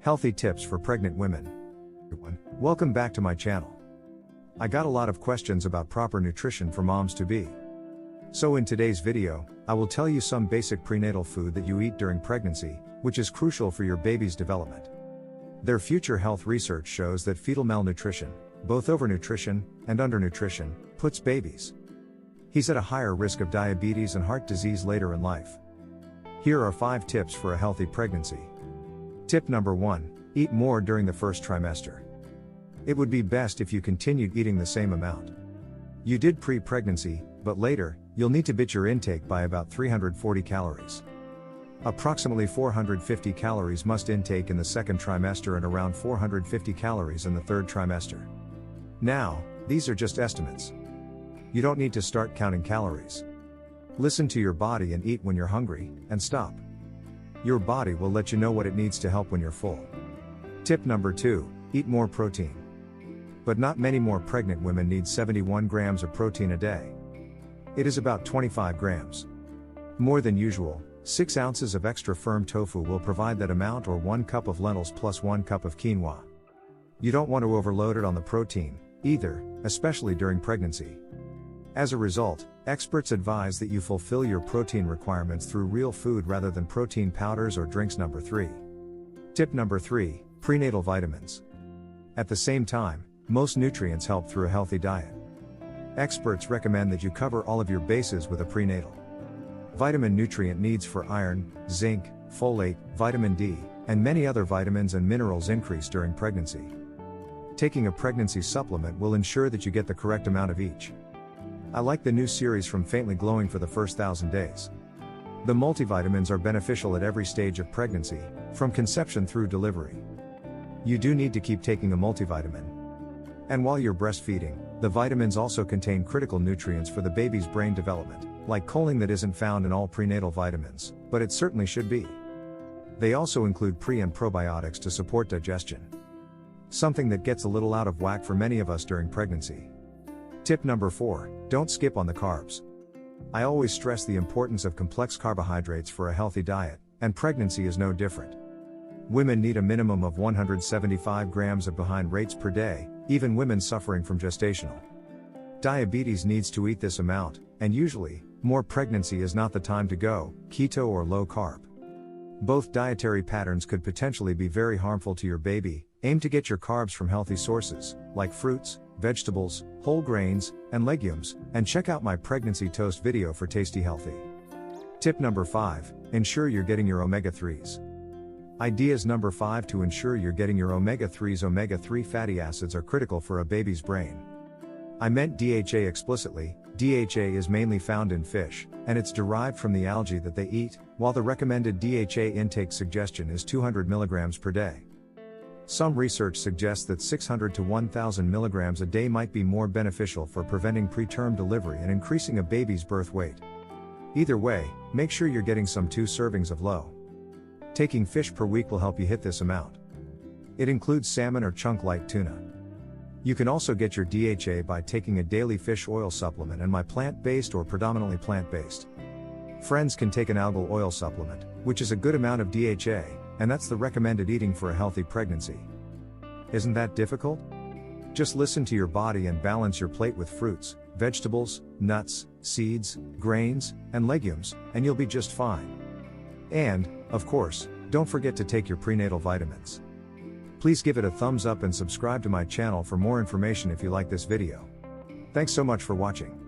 Healthy tips for pregnant women. Welcome back to my channel. I got a lot of questions about proper nutrition for moms-to-be. So in today's video, I will tell you some basic prenatal food that you eat during pregnancy, which is crucial for your baby's development. Their future health research shows that fetal malnutrition, both overnutrition and undernutrition, puts babies at a higher risk of diabetes and heart disease later in life. Here are 5 tips for a healthy pregnancy. Tip number 1, eat more during the first trimester. It would be best if you continued eating the same amount you did pre-pregnancy, but later, you'll need to beat your intake by about 340 calories. Approximately 450 calories must intake in the second trimester and around 450 calories in the third trimester. Now, these are just estimates. You don't need to start counting calories. Listen to your body and eat when you're hungry, and stop. Your body will let you know what it needs to help when you're full. Tip number 2, eat more protein. But not many more pregnant women need 71 grams of protein a day. It is about 25 grams. More than usual, 6 ounces of extra firm tofu will provide that amount, or 1 cup of lentils plus 1 cup of quinoa. You don't want to overload it on the protein, either, especially during pregnancy. As a result, experts advise that you fulfill your protein requirements through real food rather than protein powders or drinks. Number 3. Tip number 3, prenatal vitamins. At the same time, most nutrients help through a healthy diet. Experts recommend that you cover all of your bases with a prenatal vitamin nutrient needs for iron, zinc, folate, vitamin D, and many other vitamins and minerals increase during pregnancy. Taking a pregnancy supplement will ensure that you get the correct amount of each. I like the new series from Faintly Glowing for the first 1,000 days. The multivitamins are beneficial at every stage of pregnancy, from conception through delivery. You do need to keep taking a multivitamin. And while you're breastfeeding, the vitamins also contain critical nutrients for the baby's brain development, like choline that isn't found in all prenatal vitamins, but it certainly should be. They also include pre- and probiotics to support digestion. Something that gets a little out of whack for many of us during pregnancy. Tip number 4, don't skip on the carbs. I always stress the importance of complex carbohydrates for a healthy diet, and pregnancy is no different. Women need a minimum of 175 grams of carbohydrates per day, even women suffering from gestational diabetes needs to eat this amount, and usually, more pregnancy is not the time to go keto or low carb. Both dietary patterns could potentially be very harmful to your baby. Aim to get your carbs from healthy sources, like fruits, vegetables, whole grains, and legumes, and check out my pregnancy toast video for tasty healthy. Tip number 5, ensure you're getting your omega-3s. Ideas number 5 to ensure you're getting your omega-3s. Omega-3 fatty acids are critical for a baby's brain. I meant DHA explicitly. DHA is mainly found in fish, and it's derived from the algae that they eat, while the recommended DHA intake suggestion is 200 milligrams per day. Some research suggests that 600 to 1,000 milligrams a day might be more beneficial for preventing preterm delivery and increasing a baby's birth weight. Either way, make sure you're getting some 2 servings of low taking fish per week will help you hit this amount. It includes salmon or chunk-like tuna. You can also get your DHA by taking a daily fish oil supplement and my plant-based or predominantly plant-based. Friends can take an algal oil supplement, which is a good amount of DHA, and that's the recommended eating for a healthy pregnancy. Isn't that difficult? Just listen to your body and balance your plate with fruits, vegetables, nuts, seeds, grains, and legumes, and you'll be just fine. And, of course, don't forget to take your prenatal vitamins. Please give it a thumbs up and subscribe to my channel for more information if you like this video. Thanks so much for watching.